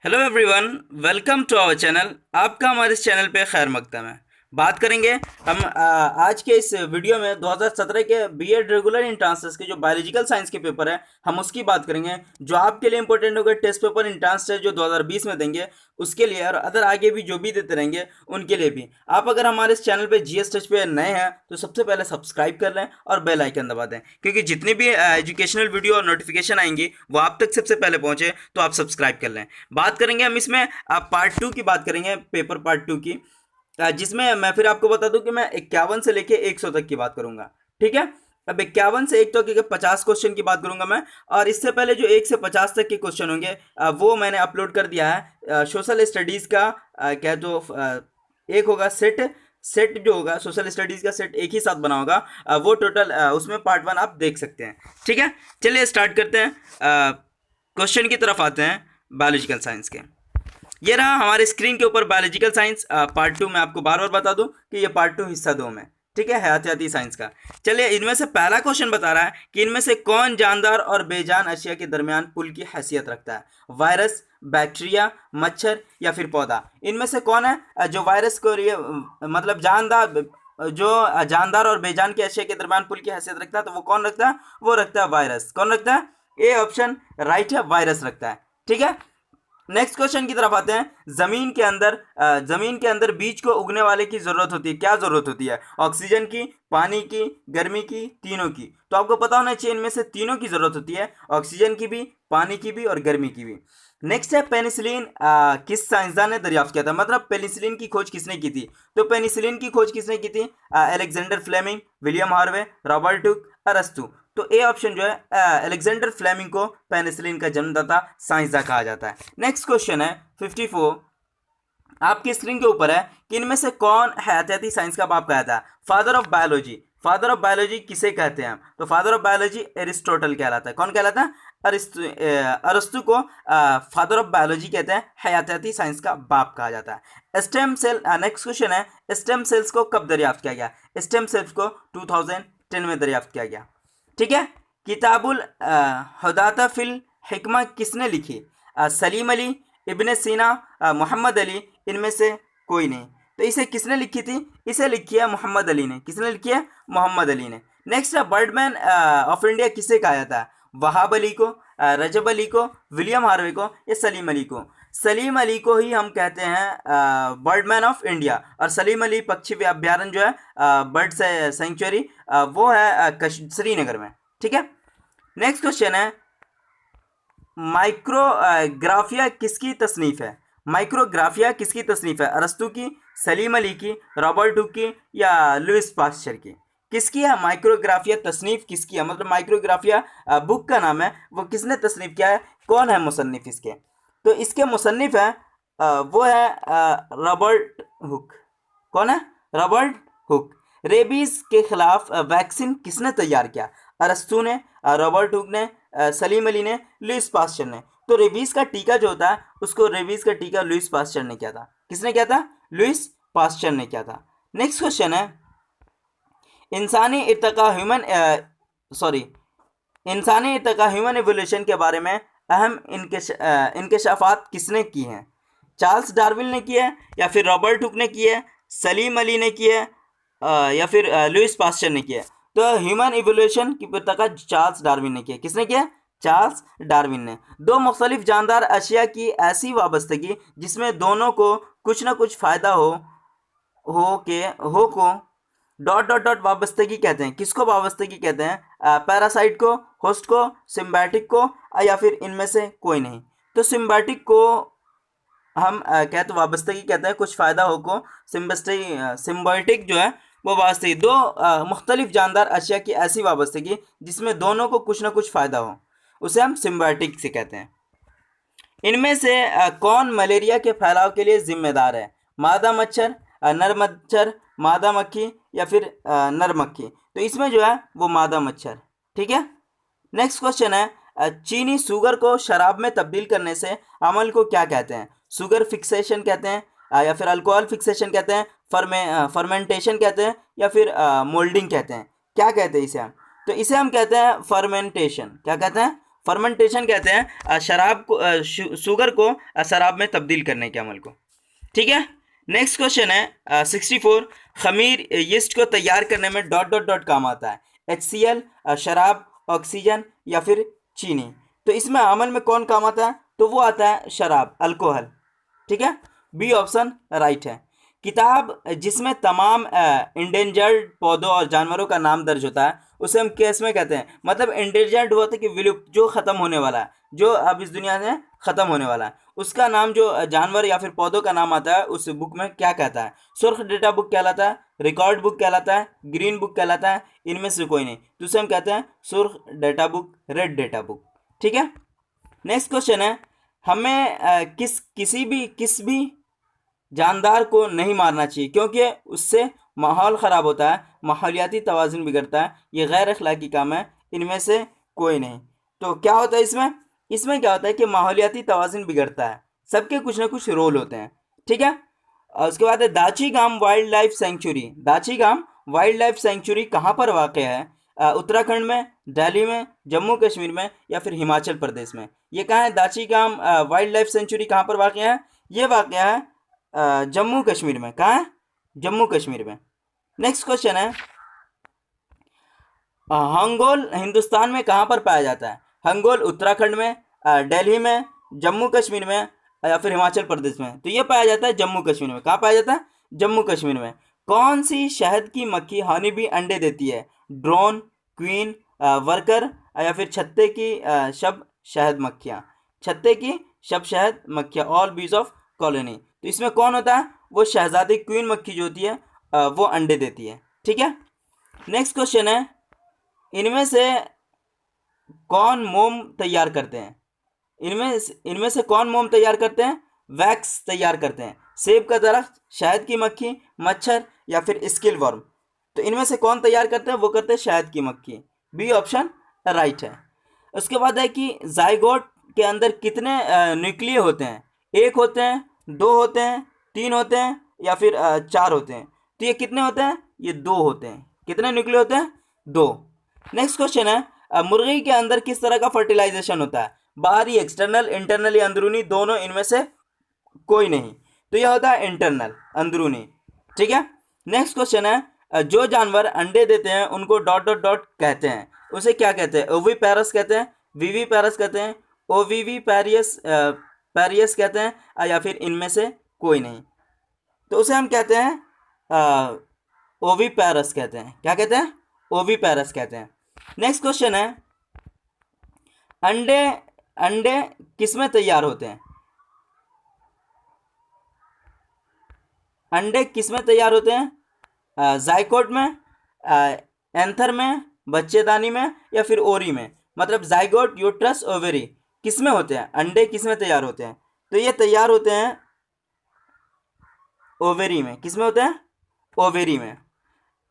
Hello everyone, welcome to our channel. आपका हमारे इस चैनल पे खैर मकदम है। बात करेंगे हम आज के इस वीडियो में 2017 के बीएड रेगुलर एंट्रांसेस के जो बायोलॉजिकल साइंस के पेपर है हम उसकी बात करेंगे, जो आपके लिए इंपॉर्टेंट होगा। टेस्ट पेपर एंट्रांस टेस्ट जो 2020 में देंगे उसके लिए, और अदर आगे भी जो भी देते रहेंगे उनके लिए भी। आप अगर हमारे इस चैनल पे जीएस टेस्ट पे नए हैं तो सबसे पहले सब्सक्राइब कर लें और बेल आइकन दबा दें, क्योंकि जितनी भी एजुकेशनल वीडियो और नोटिफिकेशन आएंगी वो आप तक सबसे पहले पहुंचे, तो आप सब्सक्राइब कर लें। बात करेंगे हम इसमें पार्ट 2 की बात करेंगे, पेपर पार्ट 2 की, जिसमें मैं फिर आपको बता दूं कि मैं 51 से लेके 100 तक की बात करूंगा। ठीक है, अब 51 से 1 तक के 50 क्वेश्चन की बात करूंगा मैं। और इससे पहले जो 1 से 50 तक के क्वेश्चन होंगे वो मैंने अपलोड कर दिया है सोशल स्टडीज़ का। क्या तो एक होगा सेट सेट जो होगा सोशल स्टडीज़ का सेट एक ही साथ बना होगा, वो टोटल उसमें पार्ट 1 आप देख सकते हैं। ठीक है, चलिए स्टार्ट करते हैं। क्वेश्चन की तरफ आते हैं बायोलॉजिकल साइंस के। ये रहा हमारे स्क्रीन के ऊपर बायोलॉजिकल साइंस पार्ट 2। मैं आपको बार बार बता दूं कि ये पार्ट 2 हिस्सा 2 में। ठीक है, हयातियाती साइंस का। चलिए, इनमें से पहला क्वेश्चन बता रहा है कि इनमें से कौन जानदार और बेजान अशिया के दरमियान पुल की हैसियत रखता है? वायरस, बैक्टीरिया, मच्छर या फिर पौधा? इनमें से कौन है जो वायरस को मतलब जानदार और बेजान के अशिया के दरमियान पुल की हैसियत रखता है? तो वो कौन रखता है? वो रखता है वायरस। कौन रखता है? ए ऑप्शन राइट है, वायरस रखता है। ठीक है, नेक्स्ट क्वेश्चन की तरफ आते हैं। जमीन के अंदर बीज को उगने वाले की जरूरत होती है। क्या जरूरत होती है? ऑक्सीजन की, पानी की, गर्मी की, तीनों की? तो आपको पता होना चाहिए इनमें से तीनों की जरूरत होती है, ऑक्सीजन की भी, पानी की भी और गर्मी की भी। नेक्स्ट है पेनिसिलिन किस साइंसदान ने दरियाफ्त किया था? मतलब पेनिसिलिन की खोज किसने की थी? तो पेनिसिलिन की खोज किसने की थी? Alexander Fleming, William Harvey, Robert Hooke, अरस्तु? तो ए ऑप्शन जो है अलेक्जेंडर फ्लेमिंग को पेनिसिलिन का जन्मदाता साइंसदान कहा जाता है। नेक्स्ट क्वेश्चन है 54, आपकी स्क्रीन के ऊपर है कि इनमें से कौन हयातियाती साइंस का बाप कहता है? Father of biology. Father of biology किसे कहते हैं? तो फादर ऑफ बायोलॉजी एरिस्टोटल कहलाता है। कौन कहलाता है? अरस्तु को फादर ऑफ बायोलॉजी कहते हैं, हयातियाती साइंस का बाप कहा जाता है। स्टेम सेल, नेक्स्ट क्वेश्चन है, स्टेम सेल्स को कब दरियाफ्त किया गया? स्टेम सेल्स को 2010 में दरियाफ्त किया गया। ठीक है, किताबुल हुदाता फिल हिकमा किसने लिखी? सलीम अली, इब्ने सीना, मोहम्मद अली? इनमें से कोई नहीं। तो इसे किसने लिखी थी? इसे लिखी है मोहम्मद अली ने। किसने लिखी है? मोहम्मद अली ने। नेक्स्ट है बर्डमैन ऑफ इंडिया किसे कहा जाता है? वहाब अली को, रजब अली को, विलियम हार्वे को या सलीम अली को? सलीम अली को ही हम कहते हैं बर्डमैन ऑफ इंडिया। और सलीम अली पक्षी अभ्यारण्य जो है, बर्ड सेंचुरी, वो है श्रीनगर में। ठीक है, नेक्स्ट क्वेश्चन है, माइक्रोग्राफिया किसकी तसनीफ है? माइक्रोग्राफिया किसकी तसनीफ है? अरस्तु की, सलीम अली की, रॉबर्ट हुक की या लुइस पास्चर की? किसकी है माइक्रोग्राफिया? तसनीफ किसकी है? मतलब माइक्रोग्राफिया बुक का नाम है, वो किसने तसनीफ किया है? कौन है मुसन्निफ इसके? तो इसके मुसन्निफ है वो है रॉबर्ट हुक। कौन है? Robert Hooke. रेबीज के खिलाफ वैक्सीन किसने तैयार किया? अरस्तु ने, रॉबर्ट हुक ने, सलीम अली ने, लुइस पास्चर ने? तो रेबीज का टीका जो होता है उसको रेबीज का टीका लुइस पास्चर ने किया था। किसने किया था? लुइस पास्चर ने किया था। नेक्स्ट क्वेश्चन है, इंसानी इर्तिका ह्यूमन सॉरी इंसानी इर्तिका ह्यूमन एवोल्यूशन के बारे में अहम इंकशाफात किसने की हैं? चार्ल्स डार्विन ने की है, या फिर रॉबर्ट हुक ने की है, सलीम अली ने की है, या फिर लुइस पास्चर ने किया है? तो ह्यूमन इवोल्यूशन की इर्तिका चार्ल्स डार्विन ने किया। किसने किया? चार्ल्स डार्विन ने। दो मुख्तलिफ जानदार अशिया की ऐसी वाबस्तगी जिसमें दोनों को कुछ ना कुछ फ़ायदा हो को डॉट डॉट डॉट वाबस्तगी कहते हैं। किसको वाबस्तगी कहते हैं? पैरासाइट को, होस्ट को, सिम्बायोटिक को, या फिर इनमें से कोई नहीं? तो सिम्बायोटिक को हम कहते वाबस्तगी कहते हैं, कुछ फ़ायदा हो को सिम्बायोटिक जो है वो वाबस्तगी। दो मुख्तलिफ जानदार अशिया की ऐसी वाबस्तगी जिसमें दोनों को कुछ ना कुछ फ़ायदा हो, उसे हम सिम्बायोटिक से कहते हैं। इनमें से कौन मलेरिया के फैलाव के लिए जिम्मेदार है? मादा मच्छर, नर मच्छर, मादा मक्खी या फिर नर मक्खी? तो इसमें जो है वो मादा मच्छर। ठीक है, नेक्स्ट क्वेश्चन है, चीनी शुगर को शराब में तब्दील करने से अमल को क्या कहते हैं? शुगर फिक्सेशन कहते हैं, या फिर अल्कोहल फिक्सेशन कहते हैं, फर्मेंटेशन कहते हैं, या फिर मोल्डिंग कहते हैं? क्या कहते हैं इसे हम? तो इसे हम कहते हैं फर्मेंटेशन। क्या कहते हैं? फर्मेंटेशन कहते हैं शराब को शुगर को शराब में तब्दील करने के अमल को। ठीक है, नेक्स्ट क्वेश्चन है 64। खमीर यीस्ट को तैयार करने में डॉट डॉट डॉट काम आता है, HCl, शराब, ऑक्सीजन या फिर चीनी। तो इसमें अमल में कौन काम आता है? तो वो आता है शराब, अल्कोहल। ठीक है, बी ऑप्शन राइट है। किताब जिसमें तमाम इंडेंजर्ड पौधों और जानवरों का नाम दर्ज होता है उसे हम केस में कहते हैं, मतलब इंडेंजर्ड होता है कि विलुप्त, जो खत्म होने वाला है, जो अब इस दुनिया से खत्म होने वाला है, उसका नाम, जो जानवर या फिर पौधों का नाम आता है उस बुक में क्या कहता है? सुर्ख डेटा बुक कहलाता है, रिकॉर्ड बुक कहलाता है, ग्रीन बुक कहलाता है, इनमें से कोई नहीं। तो उसे हम कहते हैं सुर्ख data book, red data book. ठीक है, नेक्स्ट क्वेश्चन है, हमें किस भी जानदार को नहीं मारना चाहिए क्योंकि उससे माहौल ख़राब होता है, माहौलियाती तवाज़ुन बिगड़ता है, ये गैर अखलाकी काम है, इनमें से कोई नहीं। तो क्या होता है इसमें? इसमें क्या होता है कि माहौलियाती तवाज़ुन बिगड़ता है, सबके कुछ ना कुछ रोल होते हैं। ठीक है, और उसके बाद है दाची गाम वाइल्ड लाइफ सेंचुरी। दाची गाम वाइल्ड लाइफ सेंचुरी कहाँ पर वाक़ है? उत्तराखंड में, दिल्ली में, जम्मू कश्मीर में या फिर हिमाचल प्रदेश में? ये कहाँ है? दाची गाम वाइल्ड लाइफ सेंचुरी कहाँ पर वाक़ है? ये वाक़ है जम्मू कश्मीर में। कहाँ है? जम्मू कश्मीर में। नेक्स्ट क्वेश्चन है, हंगोल हिंदुस्तान में कहाँ पर पाया जाता है? हंगोल उत्तराखंड में, दिल्ली में, जम्मू कश्मीर में या फिर हिमाचल प्रदेश में? तो ये पाया जाता है जम्मू कश्मीर में। कहाँ पाया जाता है? जम्मू कश्मीर में। कौन सी शहद की मक्खी हनी बी अंडे देती है? ड्रोन, क्वीन, वर्कर या फिर छत्ते की शब शहद मक्खियाँ? छत्ते की शब शहद मक्खियाँ, ऑल बीज ऑफ कॉलोनी। तो इसमें कौन होता है? वो शहजादी क्वीन मक्खी जो होती है वो अंडे देती है। ठीक है, नेक्स्ट क्वेश्चन है, इनमें से कौन मोम तैयार करते हैं? इनमें से कौन मोम तैयार करते हैं? वैक्स तैयार करते हैं। सेब का दरख्त, शहद की मक्खी, मच्छर या फिर स्किल वर्म? तो इनमें से कौन तैयार करते हैं? वो करते हैं शहद की मक्खी। बी ऑप्शन राइट है। उसके बाद है कि जाइगोट के अंदर कितने न्यूक्लिय होते हैं? एक होते हैं, दो होते हैं, तीन होते हैं या फिर चार होते हैं? तो ये कितने होते हैं? ये दो होते हैं। कितने न्यूक्लिय होते हैं? दो। नेक्स्ट क्वेश्चन है, मुर्गी के अंदर किस तरह का फर्टिलाइजेशन होता है? बाहरी, एक्सटर्नल, इंटरनल या अंदरूनी? दोनों, इनमें से कोई नहीं। तो यह होता है इंटरनल, अंदरूनी। ठीक है, नेक्स्ट क्वेश्चन है, जो जानवर अंडे देते हैं उनको डॉट डॉट डॉट कहते हैं, उसे क्या कहते हैं? ओवी पैरस कहते हैं, वीवी पैरस कहते हैं, ओवीवी पैरियस पैरियस कहते हैं या फिर इनमें से कोई नहीं? तो उसे हम कहते हैं ओवी पैरस कहते हैं। क्या कहते हैं? ओवी पैरस कहते हैं। नेक्स्ट क्वेश्चन है, अंडे अंडे किस में तैयार होते हैं? अंडे किस में तैयार होते हैं? जाइकोट में, एंथर में, बच्चेदानी में या फिर ओरी में? मतलब जाइगोट, यूट्रस, ओवेरी, किस में होते हैं अंडे? किस में तैयार होते हैं? तो ये तैयार होते हैं ओवेरी में। किस में होते हैं? ओवेरी में।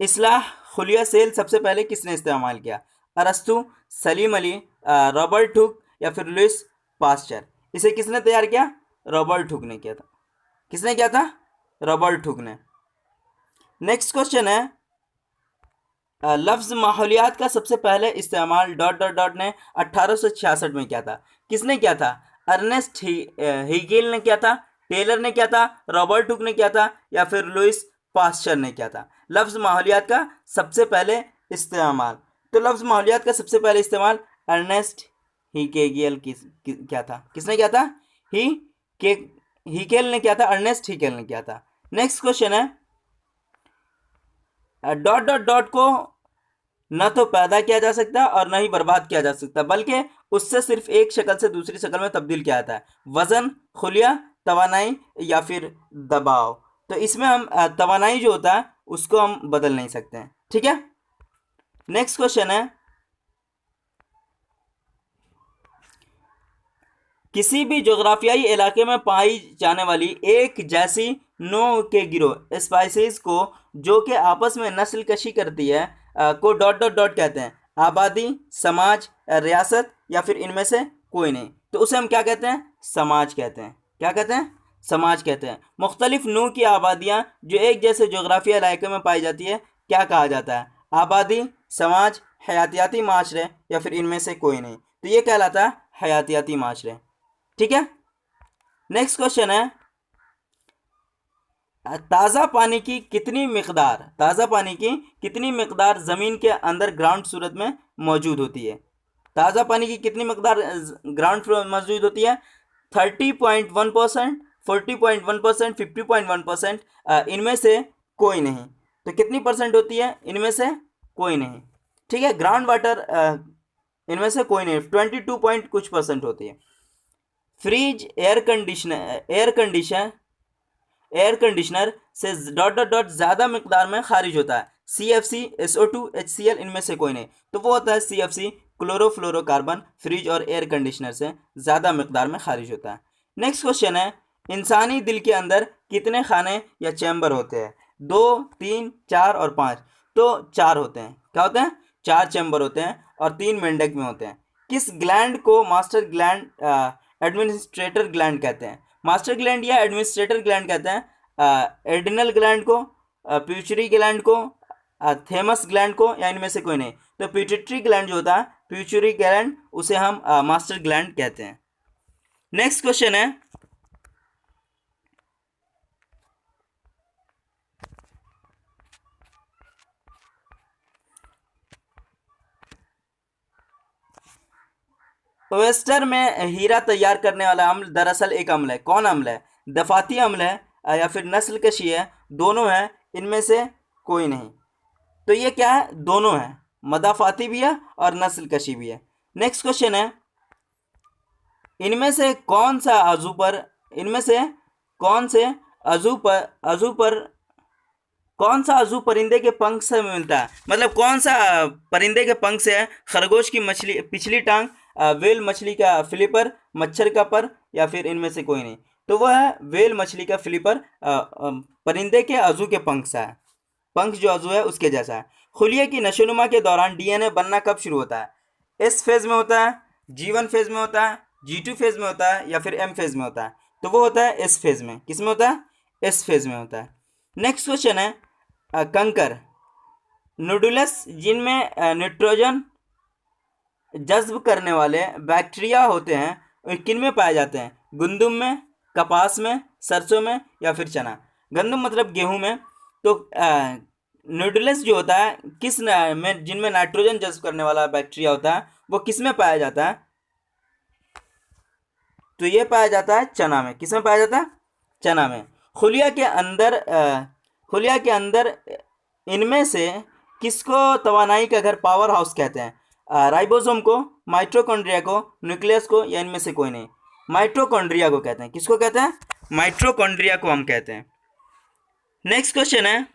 इस्लाह खुलिया सेल सबसे पहले किसने इस्तेमाल किया? अरस्तु, सलीम अली, रॉबर्ट हुक या फिर लुइस पास्चर? इसे किसने तैयार किया? रॉबर्ट हुक ने किया था। किसने किया था? रॉबर्ट हुक ने। नेक्स्ट क्वेश्चन है, लफ्ज़ माहौलियात का सबसे पहले इस्तेमाल डॉट डॉट डॉट ने 1866 में किया था। किसने किया था? अर्नेस्ट हीगेल ने किया था, टेलर ने किया था, रॉबर्ट हुक ने किया था या फिर लुइस पास्चर ने किया था? लफ्ज़ माहौलियात का सबसे पहले इस्तेमाल, तो लफ्ज़ माहौलियात का सबसे पहले इस्तेमाल अर्नेस्ट हीगेल किया था। किसने किया था? हीगेल ने किया था, अर्नेस्ट हीगेल ने किया था। नेक्स्ट क्वेश्चन है, डॉट डॉट डॉट को न तो पैदा किया जा सकता और न ही बर्बाद किया जा सकता, बल्कि उससे सिर्फ एक शक्ल से दूसरी शक्ल में तब्दील किया जाता है। वजन, खुलिया, तवानाई या फिर दबाव? तो इसमें हम तवानाई जो होता है उसको हम बदल नहीं सकते हैं। ठीक है, नेक्स्ट क्वेश्चन है, किसी भी जोग्राफियाई इलाके में पाई जाने वाली एक जैसी नौ के गिरोह, स्पाइसीज को जो कि आपस में नस्ल कशी करती है को डॉट डॉट डॉट कहते हैं? आबादी, समाज, रियासत या फिर इनमें से कोई नहीं? तो उसे हम क्या कहते हैं? समाज कहते हैं। क्या कहते हैं? समाज कहते हैं। मुख्तलिफ नू की आबादियाँ जो एक जैसे जोग्राफिया इलाके में पाई जाती है क्या कहा जाता है? आबादी, समाज, हयातियाती माशरे या फिर इनमें से कोई नहीं? तो ये कहलाता है हयातियाती माशरे। ठीक है, नेक्स्ट क्वेश्चन है ताज़ा पानी की कितनी मिकदार, ताज़ा पानी की कितनी मिकदार ज़मीन के अंदर ग्राउंड सूरत में मौजूद होती है। ताज़ा पानी की कितनी मिकदार ग्राउंड फ्लोर में मौजूद होती है? 30.1%, 40.1%, 50.1%, इनमें से कोई नहीं। तो कितनी परसेंट होती है? इनमें से कोई नहीं। ठीक है, ग्राउंड वाटर इनमें से कोई नहीं, 22 पॉइंट कुछ परसेंट होती है। फ्रिज, एयर कंडीशनर से डॉट डॉट डॉट ज़्यादा मिकदार में खारिज होता है। CFC, SO2, HCl, इनमें से कोई नहीं। तो वो होता है CFC, क्लोरोफ्लोरोकार्बन, फ्रिज और एयर कंडीशनर से ज़्यादा मिकदार में खारिज होता है। नेक्स्ट क्वेश्चन है इंसानी दिल के अंदर कितने खाने या चैम्बर होते हैं? 2, 3, 4 और 5। तो 4 होते हैं। क्या होते हैं? 4 चैम्बर होते हैं और 3 मेंढक में होते हैं। किस ग्लैंड को मास्टर ग्लैंड, एडमिनिस्ट्रेटर ग्लैंड कहते हैं? मास्टर ग्लैंड या एडमिनिस्ट्रेटर ग्लैंड कहते हैं एड्रिनल ग्लैंड को, प्यूचरी ग्लैंड को, थैमस ग्लैंड को, या इनमें से कोई नहीं। तो पिट्यूटरी ग्लैंड जो होता है, प्यूचरी ग्लैंड, उसे हम मास्टर ग्लैंड कहते हैं। नेक्स्ट क्वेश्चन है ओएस्टर में हीरा तैयार करने वाला अम्ल दरअसल एक अम्ल है। कौन अम्ल है? दफाती अम्ल है या फिर नस्ल कशी है? दोनों है, इनमें से कोई नहीं। तो ये क्या है? दोनों है, मदाफाती भी है और नस्ल कशी भी है। नेक्स्ट क्वेश्चन है इनमें से कौन सा अज़ू पर, इनमें से कौन से अज़ू पर कौन सा अज़ू परिंदे के पंख से मिलता है? मतलब कौन सा परिंदे के पंख से है? खरगोश की मछली पिछली टांग, वेल मछली का फ्लिपर, मच्छर का पर, या फिर इनमें से कोई नहीं। तो वह है वेल मछली का फ्लिपर, परिंदे के अज़ू के पंख से है। पंख जो अज़ू है उसके जैसा है। खुलिये की नशोनुमा के दौरान DNA बनना कब शुरू होता है? S फेज़ में होता है, G1 फेज़ में होता है, G2 फेज़ में होता है, या फिर M फेज़ में होता है? तो वो होता है S फेज़ में। किस में होता है? S फेज़ में होता है। नेक्स्ट क्वेश्चन है कंकर, नोडुलस, जिनमें नाइट्रोजन जज्ब करने वाले बैक्टीरिया होते हैं, किन में पाए जाते हैं? गंदुम में, कपास में, सरसों में, या फिर चना? गंदुम मतलब गेहूं में। तो नोडुलस जो होता है किस में, जिनमें नाइट्रोजन जज्ब करने वाला बैक्टीरिया होता है, वो किस में पाया जाता है? तो ये पाया जाता है चना में। किस में पाया जाता है? चना में। खुलिया के अंदर इनमें से किसको तवानाई का घर, पावर हाउस कहते हैं? राइबोसोम को, माइटोकॉन्ड्रिया को, न्यूक्लियस को, या इनमें से कोई नहीं? माइटोकॉन्ड्रिया को कहते हैं। किसको कहते हैं? माइटोकॉन्ड्रिया को हम कहते हैं। नेक्स्ट क्वेश्चन है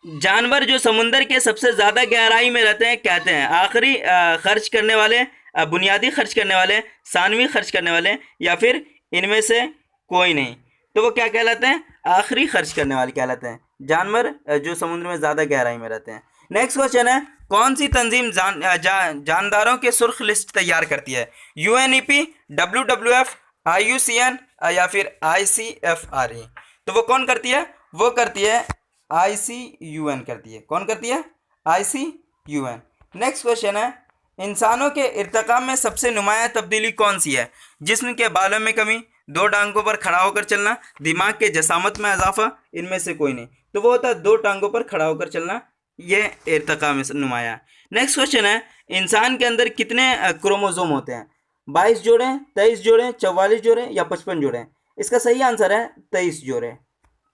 जानवर जो समुंदर के सबसे ज़्यादा गहराई में रहते हैं कहते हैं? आखिरी खर्च करने वाले, बुनियादी खर्च करने वाले, सानवी खर्च करने वाले, या फिर इनमें से कोई नहीं? तो वो क्या कहलाते हैं? आखिरी खर्च करने वाले कहलाते हैं जानवर जो समुद्र में ज़्यादा गहराई में रहते हैं। नेक्स्ट क्वेश्चन है कौन सी तंजीम जानदारों के सुर्ख लिस्ट तैयार करती है? UNEP, WWF, IUCN, या फिर ICFRE? तो वो कौन करती है? वो करती है ICUN करती है। कौन करती है? ICUN। नेक्स्ट क्वेश्चन है इंसानों के इर्तिका में सबसे नुमायां तब्दीली कौन सी है? जिस्म के बालों में कमी, 2 टांगों पर खड़ा होकर चलना, दिमाग के जसामत में इजाफा, इनमें से कोई नहीं? तो वो होता है 2 टांगों पर खड़ा होकर चलना, ये इर्तिका में नुमाया। नेक्स्ट क्वेश्चन है इंसान के अंदर कितने क्रोमोसोम होते हैं? 22 जोड़े, 23 जोड़े, 44 जोड़े, या 55 जोड़े? इसका सही आंसर है 23 जोड़े।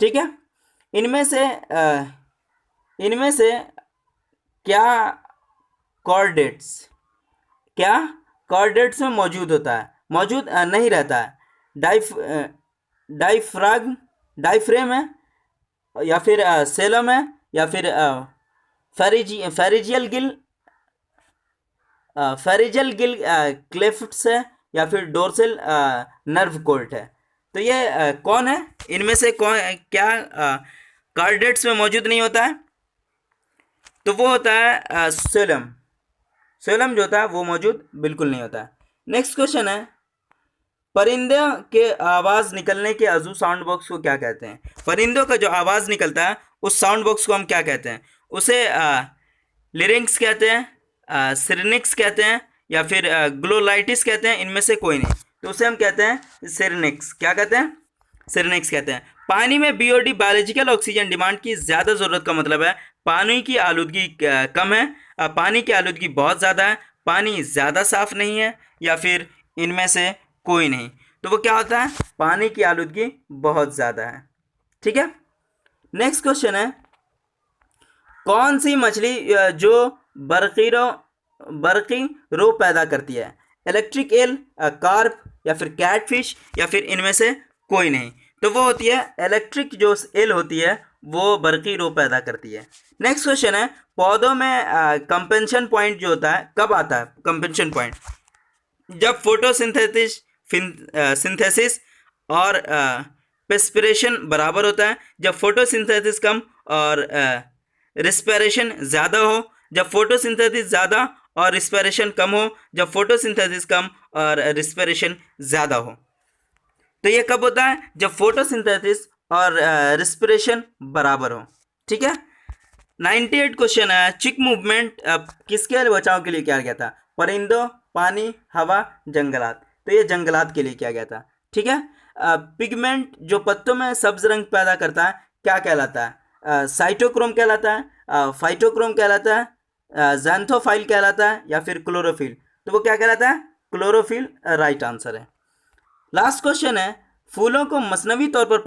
ठीक है, इनमें से क्या कॉर्डेट्स में मौजूद होता है, मौजूद नहीं रहता है? डाइफ्रेम है, या फिर सेलम है, या फिर फेरिजियल गिल क्लेफ्ट्स है, या फिर डोर्सल नर्व कोल्ट है? तो ये कौन है? इनमें से कौन क्या कार्डेट्स में मौजूद नहीं होता है? तो वो होता है सेलम जो होता है वो मौजूद बिल्कुल नहीं होता है। नेक्स्ट क्वेश्चन है परिंदों के आवाज़ निकलने के अज़ू साउंड बॉक्स को क्या कहते हैं? परिंदों का जो आवाज़ निकलता है उस साउंड बॉक्स को हम क्या कहते हैं? उसे लिरिंक्स कहते हैं, सिरनिक्स कहते हैं या फिर ग्लोलाइटिस कहते हैं, इनमें से कोई नहीं, तो उसे हम कहते हैं सिरनिक्स। क्या कहते हैं? सिरनिक्स कहते हैं। पानी में बीओडी बायोलॉजिकल ऑक्सीजन डिमांड की ज़्यादा ज़रूरत का मतलब है पानी की आलूदगी कम है, पानी की आलूदगी बहुत ज़्यादा है, पानी ज़्यादा साफ नहीं है, या फिर इनमें से कोई नहीं। तो वो क्या होता है? पानी की आलूदगी बहुत ज़्यादा है। ठीक है, नेक्स्ट क्वेश्चन है, कौन सी मछली जो बरकी रो पैदा करती है? इलेक्ट्रिक एल, कार्प, या फिर कैटफिश, या फिर इनमें से कोई नहीं। तो वो होती है इलेक्ट्रिक जो एल होती है वो बरकी रो पैदा करती है। नेक्स्ट क्वेश्चन है, पौधों में कंपेंशन पॉइंट जो होता है कब आता है? कंपेंशन पॉइंट जब सिंथेसिस और पेस्पिरेशन बराबर होता है, जब फोटोसिंथेसिस कम और रिस्पिरेशन ज़्यादा हो, जब फोटोसिंथेसिस ज़्यादा और रिस्पिरेशन कम हो, जब फोटोसिंथेसिस कम और रिस्पिरेशन ज़्यादा हो। तो ये कब होता है? जब फोटोसिंथेसिस और रिस्पिरेशन बराबर हो। ठीक है, 98 क्वेश्चन है, चिक मूवमेंट किसके बचाव के लिए किया गया था? परिंदों, पानी, हवा, जंगलात। तो ये जंगलात के लिए किया गया था। ठीक है, पिगमेंट जो पत्तों में सब्ज रंग पैदा करता है क्या कहलाता है? साइटोक्रोम कहलाता है, फाइटोक्रोम कहलाता है, ज़ैंथोफाइल कहलाता है, या फिर क्लोरोफिल। तो वो क्या कहलाता है? क्लोरोफिल राइट आंसर है। लास्ट क्वेश्चन है, फलों को मसनवी तौर पर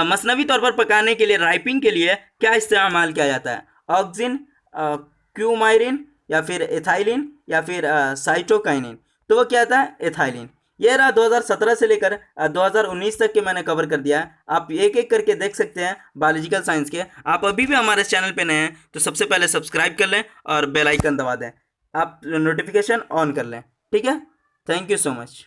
मसनवी तौर पर पकाने के लिए राइपिंग के लिए क्या इस्तेमाल किया जाता है? ऑक्सिन, क्यूमाइरिन, या फिर एथाइलिन, या फिर साइटोकाइनिन। तो वो क्या था? एथाइलिन। ये रहा 2017 से लेकर 2019 तक के मैंने कवर कर दिया है। आप एक एक करके देख सकते हैं बायोलॉजिकल साइंस के। आप अभी भी हमारे चैनल पे नए हैं तो सबसे पहले सब्सक्राइब कर लें और बेल आइकन दबा दें, आप नोटिफिकेशन ऑन कर लें। ठीक है, थैंक यू सो मच।